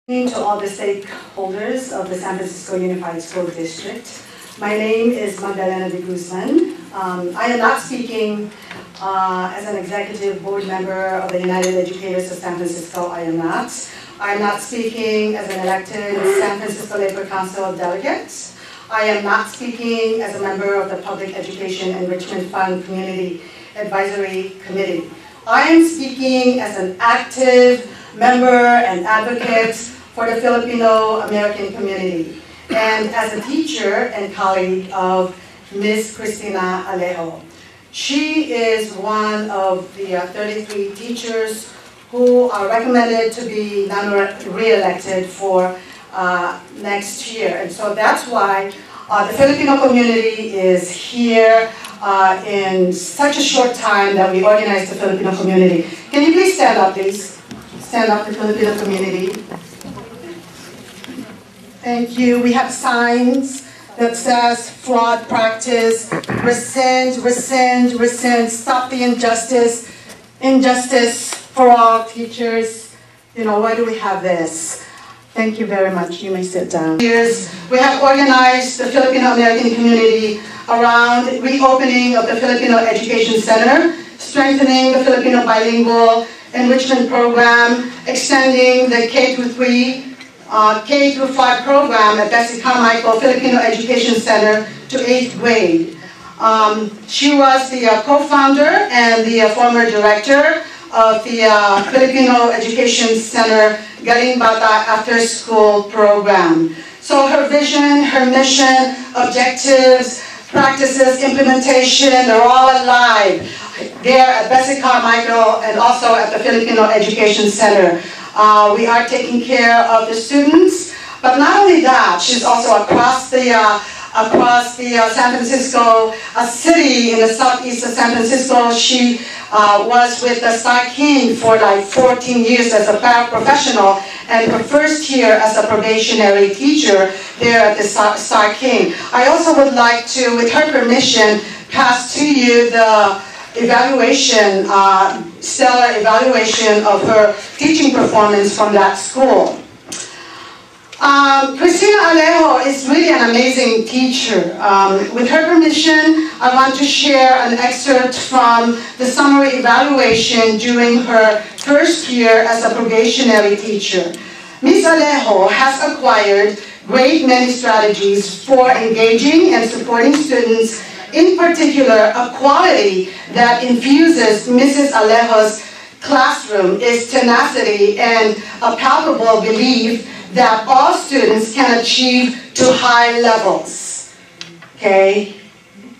To all the stakeholders of the San Francisco Unified School District. My name is Magdalena de Guzman. I am not speaking as an executive board member of the United Educators of San Francisco. I am not. I am not speaking as an elected San Francisco Labor Council delegate. I am not speaking as a member of the Public Education Enrichment Fund Community Advisory Committee. I am speaking as an active member and advocate for the Filipino-American community, and as a teacher and colleague of Ms. Cristina Alejo. She is one of the 33 teachers who are recommended to be re-elected for next year. And so that's why the Filipino community is here in such a short time that we organized the Filipino community. Can you please stand up, please? Stand up, the Filipino community. Thank you. We have signs that says fraud practice, rescind, rescind, rescind, stop the injustice, injustice for all teachers. You know, why do we have this? Thank you very much. You may sit down. We have organized the Filipino-American community around reopening of the Filipino Education Center, strengthening the Filipino bilingual enrichment program, extending the K-3 K-5 program at Bessie Carmichael Filipino Education Center to 8th grade. She was the co-founder and the former director of the Filipino Education Center Galing Bata After School program. So her vision, her mission, objectives, practices, implementation, they're all alive there at Bessie Carmichael and also at the Filipino Education Center. We are taking care of the students, but not only that, she's also across the San Francisco city in the southeast of San Francisco. She was with the Star King for like 14 years as a paraprofessional, and her first year as a probationary teacher there at the Star King. I also would like to, with her permission, pass to you the evaluation, stellar evaluation of her teaching performance from that school. Cristina Alejo is really an amazing teacher. With her permission, I want to share an excerpt from the summary evaluation during her first year as a probationary teacher. Ms. Alejo has acquired great many strategies for engaging and supporting students. In particular, a quality that infuses Mrs. Alejo's classroom is tenacity and a palpable belief that all students can achieve to high levels. Okay?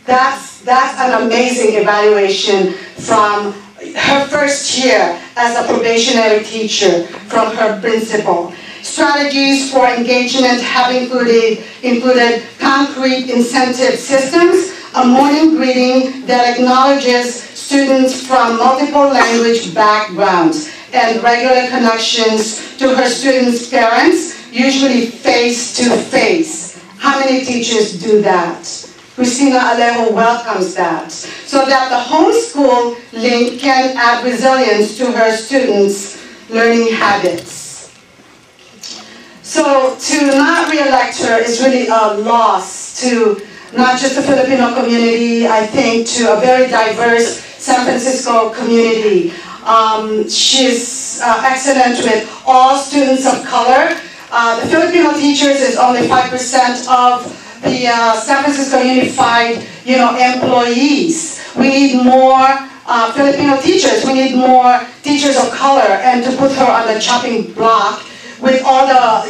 That's an amazing evaluation from her first year as a probationary teacher from her principal. Strategies for engagement have included concrete incentive systems, a morning greeting that acknowledges students from multiple language backgrounds, and regular connections to her students' parents, usually face-to-face. How many teachers do that? Cristina Alejo welcomes that, so that the homeschool link can add resilience to her students' learning habits. So to not re-elect her is really a loss to not just the Filipino community, I think to a very diverse San Francisco community. She's excellent with all students of color. The Filipino teachers is only 5% of the San Francisco Unified, employees. We need more Filipino teachers. We need more teachers of color, and to put her on the chopping block with all the,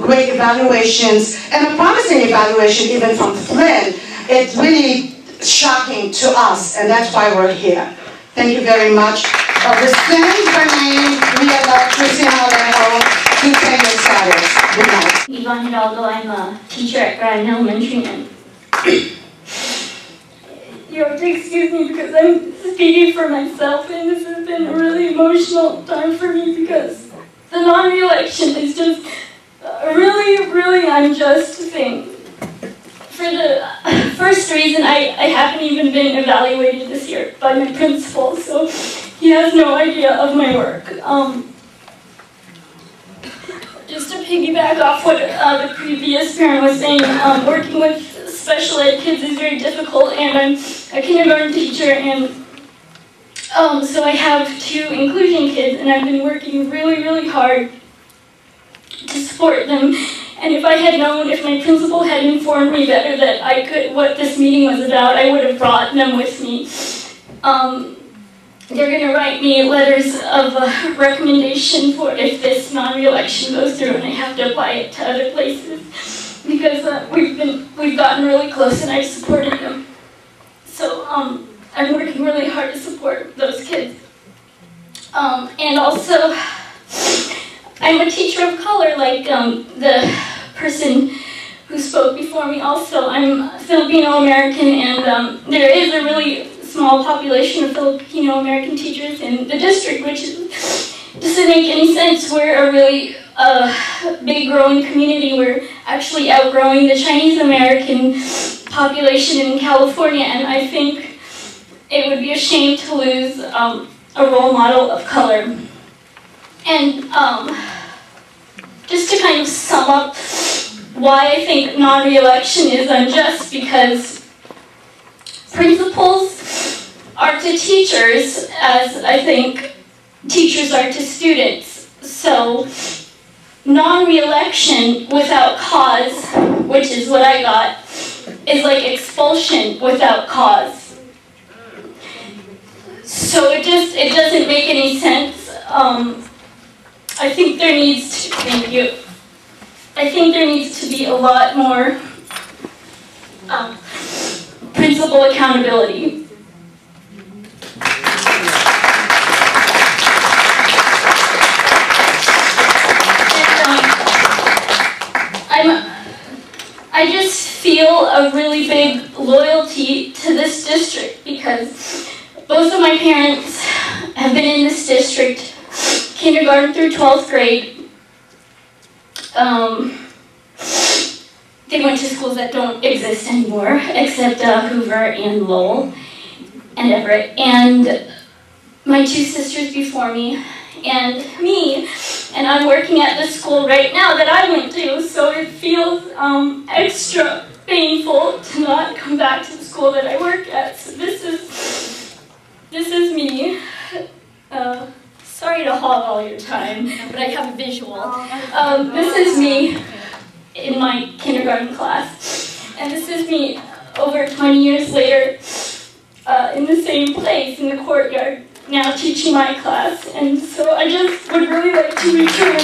great evaluations and a promising evaluation even from Flynn, it's really shocking to us, and that's why we're here. Thank you very much. Rescind her name, re-elect Cristina Alejo to tenure status. Good night. Yvonne Hidalgo, I'm a teacher at Grand Elementary, and you have to excuse me because I'm speaking for myself, and this has been a really emotional time for me because the non-re-election is just a really, really unjust thing. For the first reason, I haven't even been evaluated this year by my principal, so he has no idea of my work. Just to piggyback off what the previous parent was saying. Working with special ed kids is very difficult, and I'm a kindergarten teacher, and so I have 2 inclusion kids, and I've been working really, really hard to support them. And if I had known, if my principal had informed me better that I could, what this meeting was about, I would have brought them with me. They're going to write me letters of recommendation for if this non-reelection goes through, and I have to apply it to other places, because we've gotten really close and I've supported them. So I'm working really hard to support those kids. And also, I'm a teacher of color, like the person who spoke before me also. I'm Filipino-American, and there is a really small population of Filipino-American teachers in the district, which doesn't make any sense. We're a really big growing community. We're actually outgrowing the Chinese-American population in California, and I think it would be a shame to lose a role model of color. And just to kind of sum up why I think non-reelection is unjust, because principals are to teachers as I think teachers are to students. So non-reelection without cause, which is what I got, is like expulsion without cause. So it doesn't make any sense. I think there needs to, thank you. I think there needs to be a lot more principal accountability. And, I just feel a really big loyalty to this district because both of my parents have been in this district, kindergarten through 12th grade. They went to schools that don't exist anymore, except Hoover and Lowell and Everett, and my 2 sisters before me, and me, and I'm working at the school right now that I went to, so it feels extra painful to not come back to the school that I work at. So this is me. Sorry to hog all your time, but I have a visual. This is me in my kindergarten class, and this is me over 20 years later in the same place in the courtyard, now teaching my class. And so I just would really like to return to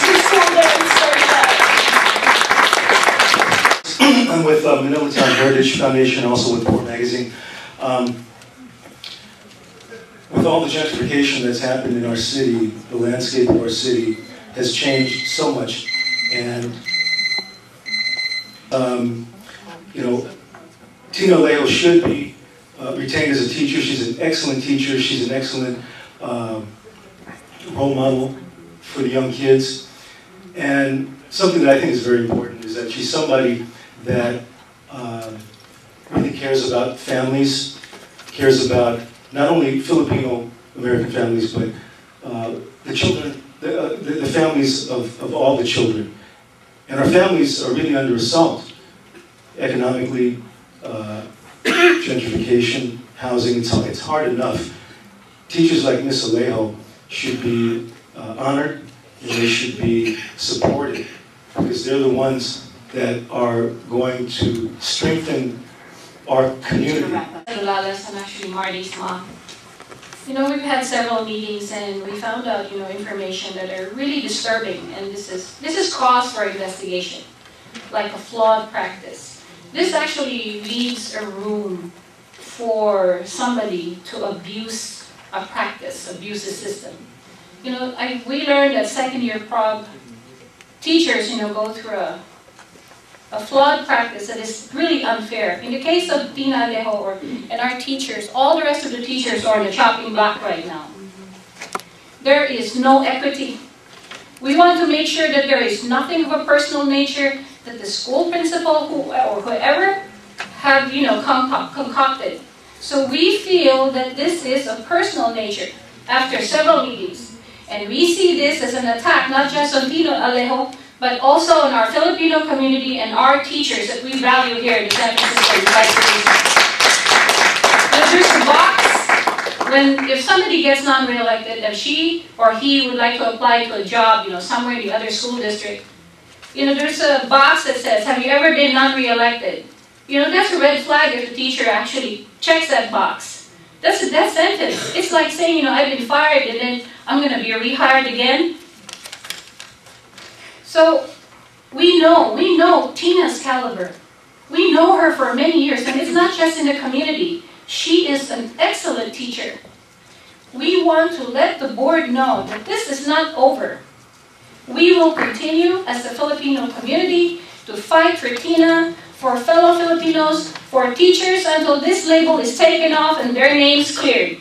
the school that I started at. I'm with Manila Town Heritage Foundation, also with Port Magazine. With all the gentrification that's happened in our city, the landscape of our city has changed so much. And, you know, Tina Alejo should be retained as a teacher. She's an excellent teacher. She's an excellent role model for the young kids. And something that I think is very important is that she's somebody that really cares about families, cares about not only Filipino American families, but the children, the families of all the children. And our families are really under assault, economically, gentrification, housing. It's hard enough. Teachers like Ms. Alejo should be honored, and they should be supported, because they're the ones that are going to strengthen our community. I'm actually Marty's mom. You know, we've had several meetings and we found out, you know, information that are really disturbing, and this is cause for investigation, like a flawed practice. This actually leaves a room for somebody to abuse a practice, abuse a system. You know, we learned that second-year prog teachers, you know, go through a flawed practice that is really unfair. In the case of Tina Alejo and our teachers, all the rest of the teachers are on the chopping block right now. There is no equity. We want to make sure that there is nothing of a personal nature that the school principal or whoever have, you know, concocted. So we feel that this is a personal nature after several meetings. And we see this as an attack, not just on Tino Alejo, but also on our Filipino community and our teachers that we value here in the San Francisco University. There's a box if somebody gets non-reelected, if she or he would like to apply to a job, somewhere in the other school district, there's a box that says, have you ever been non-reelected? That's a red flag if the teacher actually checks that box. That's a death sentence. It's like saying, I've been fired and then I'm going to be rehired again. So we know Tina's caliber. We know her for many years, and it's not just in the community. She is an excellent teacher. We want to let the board know that this is not over. We will continue as the Filipino community to fight for Tina, for fellow Filipinos, for teachers until this label is taken off and their names cleared.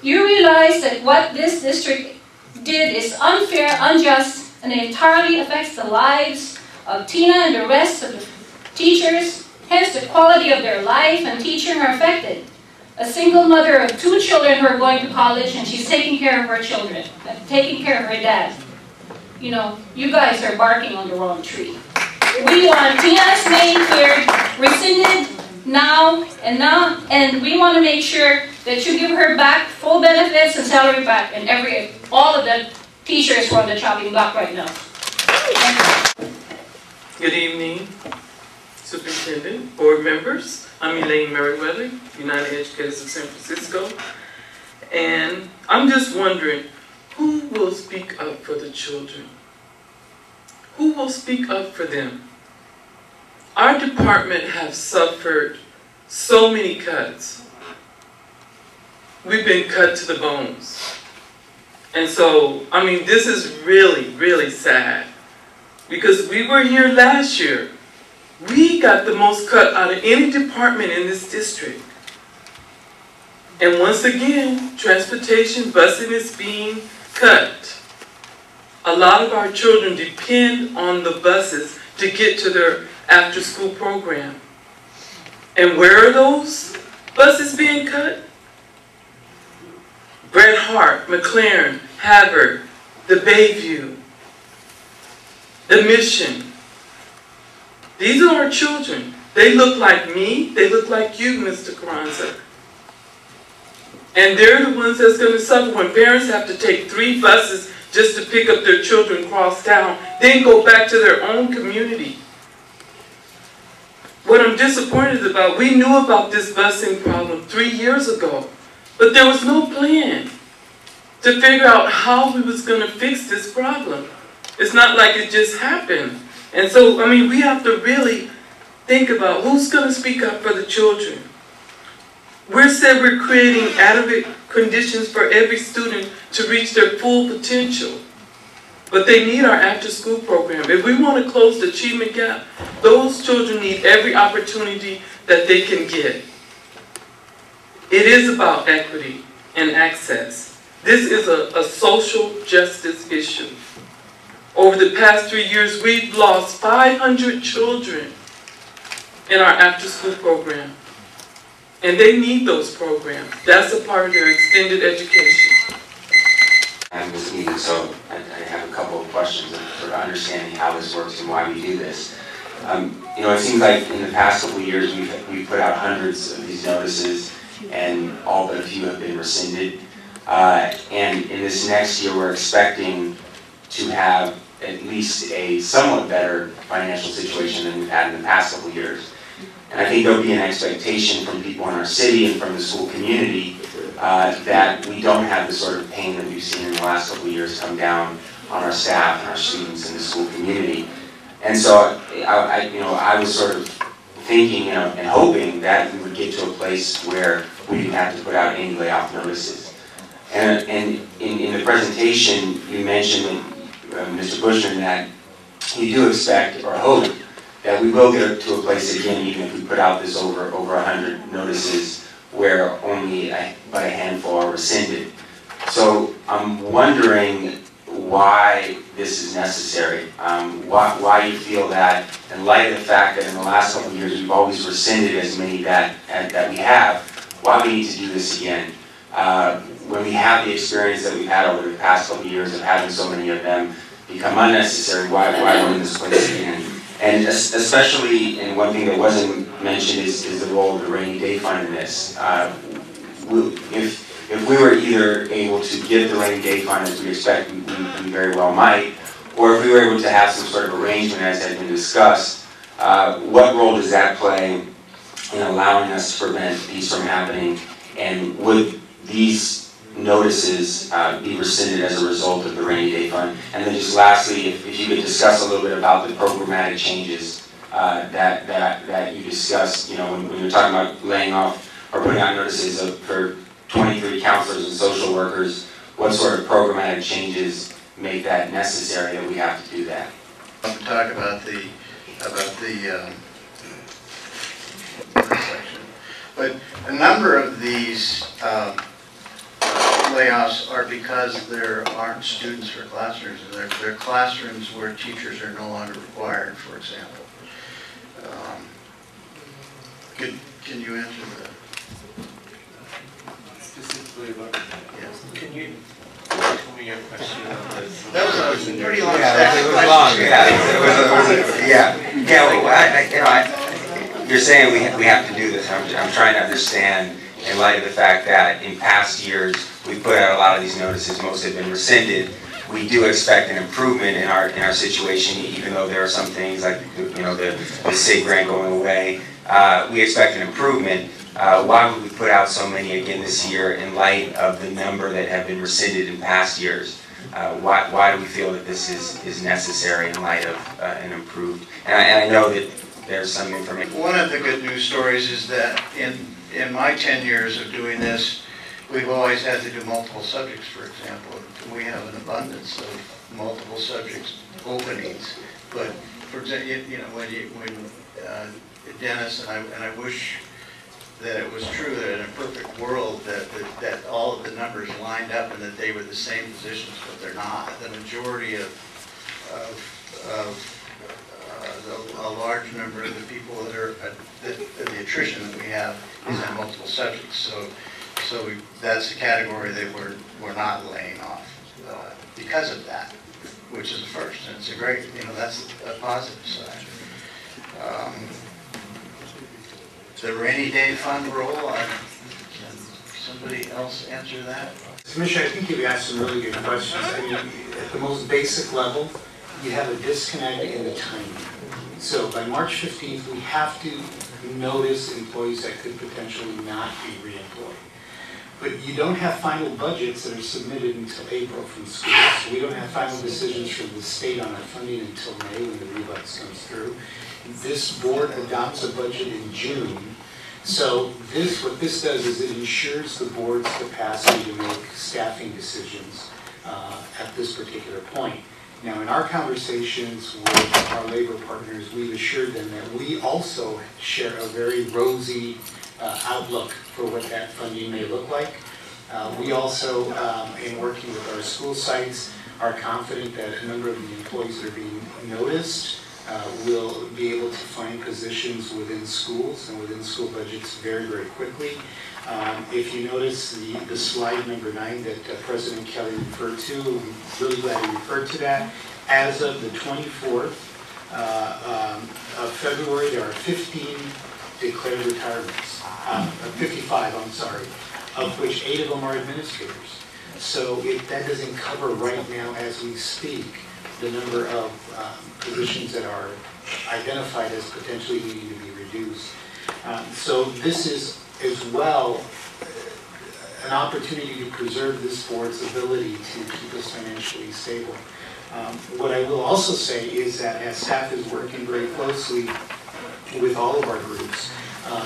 You realize that what this district did is unfair, unjust, and it entirely affects the lives of Tina and the rest of the teachers. Hence, the quality of their life and teaching are affected. A single mother of 2 children who are going to college, and she's taking care of her children, taking care of her dad. You guys are barking on the wrong tree. We want Tina's name cleared, rescinded now, and we want to make sure that you give her back full benefits and salary back, and all of the teachers who are on the chopping block right now. Good evening, Superintendent, board members. I'm Elaine Merriweather, United Educators of San Francisco, and I'm just wondering, who will speak up for the children? Who will speak up for them? Our department has suffered so many cuts. We've been cut to the bones. And so, this is really, really sad. Because we were here last year. We got the most cut out of any department in this district. And once again, transportation, busing is being cut. A lot of our children depend on the buses to get to their after-school program. And where are those buses being cut? Bret Harte, McLaren, Havard, the Bayview, the Mission. These are our children. They look like me. They look like you, Mr. Carranza. And they're the ones that's going to suffer when parents have to take 3 buses just to pick up their children across town, then go back to their own community. What I'm disappointed about, we knew about this busing problem 3 years ago, but there was no plan to figure out how we was going to fix this problem. It's not like it just happened. And so, we have to really think about who's going to speak up for the children. We're creating adequate conditions for every student to reach their full potential. But they need our after-school program. If we want to close the achievement gap, those children need every opportunity that they can get. It is about equity and access. This is a social justice issue. Over the past 3 years, we've lost 500 children in our after-school program. And they need those programs. That's a part of their extended education. And was needed, so I have a couple of questions for understanding how this works and why we do this. It seems like in the past couple of years we've put out hundreds of these notices, and all but a few have been rescinded. And in this next year, we're expecting to have at least a somewhat better financial situation than we've had in the past couple of years. And I think there'll be an expectation from people in our city and from the school community that we don't have the sort of pain that we've seen in the last couple of years come down on our staff and our students in the school community. And so I was sort of thinking and hoping that we would get to a place where we didn't have to put out any layoff notices. And in the presentation, you mentioned, Mr. Bushman, that you do expect or hope that we will get to a place again, even if we put out this over 100 notices, where only but a handful are rescinded. So I'm wondering why this is necessary. Why you feel that, in light of the fact that in the last couple of years we've always rescinded as many that we have, why we need to do this again. when we have the experience that we've had over the past couple of years of having so many of them become unnecessary, why we're in this place again? And especially, and one thing that wasn't mentioned is the role of the rainy day fund in this. If we were either able to give the rainy day fund as we expect, we very well might, or if we were able to have some sort of arrangement as had been discussed, what role does that play in allowing us to prevent these from happening? And would these notices be rescinded as a result of the rainy day fund? And then just lastly, if you could discuss a little bit about the programmatic changes that you discussed, you know, when you're talking about laying off or putting out notices for 23 counselors and social workers, what sort of programmatic changes make that necessary that we have to do that? I'll talk about the section. But a number of these layoffs are because there aren't students for classrooms. They're classrooms where teachers are no longer required, for example. Can you answer that? Specifically about, Yes. can you tell me your question on this? That was a pretty long it was long. You're saying we have to do this. I'm trying to understand in light of the fact that in past years we put out a lot of these notices. Most have been rescinded. We do expect an improvement in our situation, even though there are some things like the SIG grant going away. We expect an improvement. Why would we put out so many again this year in light of the number that have been rescinded in past years? Why do we feel that this is necessary in light of an improved? And I know that there's some information. One of the good news stories is that in my 10 years of doing this, we've always had to do multiple subjects, for example. We have an abundance of multiple subjects openings. But for example, when Dennis, and I wish that it was true that in a perfect world that all of the numbers lined up and that they were the same positions, but they're not. The majority of a large number of the people that are the attrition that we have is in multiple subjects. So that's the category that we're not laying off because of that, which is a first, and it's a great, that's a positive side. The rainy day fund role, can somebody else answer that? Commissioner, I think you've asked some really good questions. I mean, at the most basic level, you have a disconnect in the timing. So by March 15th, we have to notice employees that could potentially not be reemployed. But you don't have final budgets that are submitted until April from schools. So we don't have final decisions from the state on our funding until May when the rebus comes through. This board adopts a budget in June. So what this does is it ensures the board's capacity to make staffing decisions at this particular point. Now, in our conversations with our labor partners, we've assured them that we also share a very rosy outlook for what that funding may look like. We also, in working with our school sites, are confident that a number of the employees that are being noticed will be able to find positions within schools and within school budgets very, very quickly. If you notice the slide number 9 that President Kelly referred to, I'm really glad he referred to that. As of the 24th of February, there are 15 declared retirements, 55, I'm sorry, of which 8 of them are administrators. So that doesn't cover right now as we speak the number of positions that are identified as potentially needing to be reduced. So this is as well an opportunity to preserve this board's ability to keep us financially stable. What I will also say is that as staff is working very closely with all of our groups,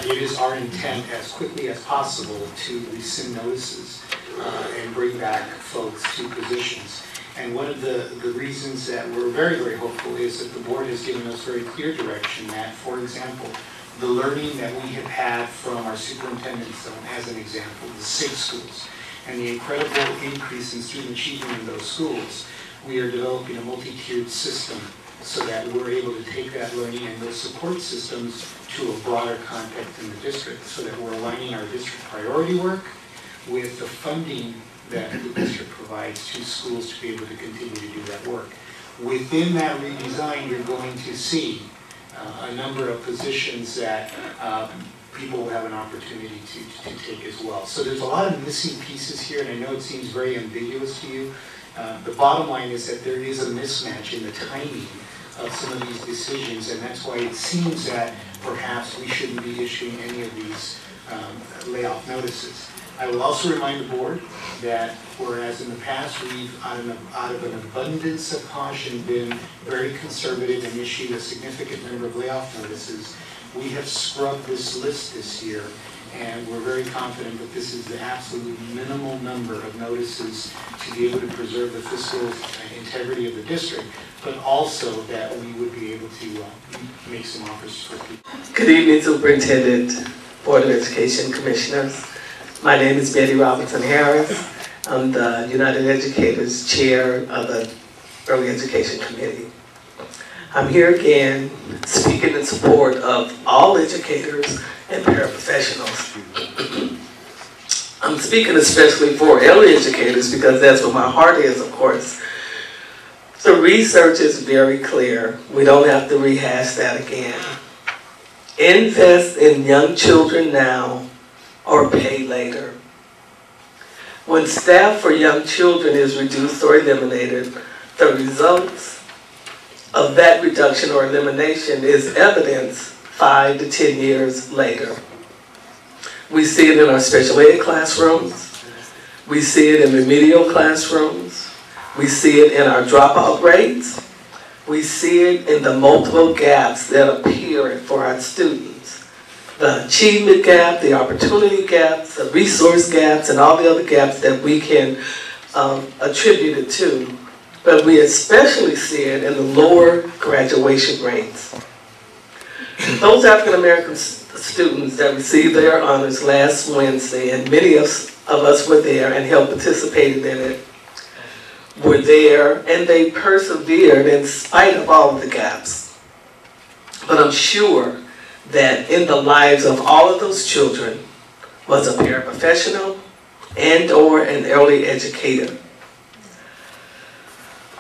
it is our intent as quickly as possible to rescind notices and bring back folks to positions. And one of the reasons that we're very, very hopeful is that the board has given us very clear direction that, for example, the learning that we have had from our superintendent zone, as an example, the 6 schools, and the incredible increase in student achievement in those schools, we are developing a multi-tiered system so that we're able to take that learning and those support systems to a broader context in the district so that we're aligning our district priority work with the funding that the district provides to schools to be able to continue to do that work. Within that redesign, you're going to see a number of positions that people will have an opportunity to take as well. So there's a lot of missing pieces here, and I know it seems very ambiguous to you. The bottom line is that there is a mismatch in the timing of some of these decisions, and that's why it seems that perhaps we shouldn't be issuing any of these layoff notices. I will also remind the board that whereas in the past we've, out of an abundance of caution, been very conservative and issued a significant number of layoff notices, we have scrubbed this list this year, and we're very confident that this is the absolute minimal number of notices to be able to preserve the fiscal integrity of the district, but also that we would be able to make some offers for people. Good evening, Superintendent, Board of Education Commissioners. My name is Betty Robinson Harris. I'm the United Educators Chair of the Early Education Committee. I'm here again speaking in support of all educators and paraprofessionals. I'm speaking especially for early educators because that's where my heart is, of course. The research is very clear. We don't have to rehash that again. Invest in young children now or pay later. When staff for young children is reduced or eliminated, the results of that reduction or elimination is evidence 5 to 10 years later. We see it in our special ed classrooms. We see it in remedial classrooms. We see it in our dropout rates. We see it in the multiple gaps that appear for our students. The achievement gap, the opportunity gaps, the resource gaps, and all the other gaps that we can attribute it to. But we especially see it in the lower graduation rates. Those African American students that received their honors last Wednesday, and many of us were there and helped participated in it, were there and they persevered in spite of all of the gaps. But I'm sure that in the lives of all of those children was a paraprofessional and or an early educator.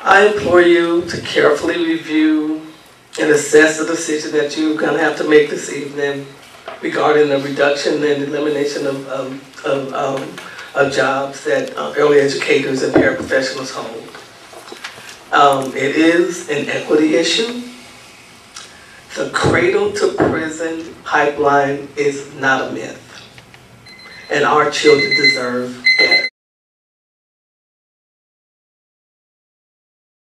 I implore you to carefully review and assess the decision that you're going to have to make this evening regarding the reduction and elimination of jobs that early educators and paraprofessionals hold. It is an equity issue. The cradle to prison pipeline is not a myth, and our children deserve better.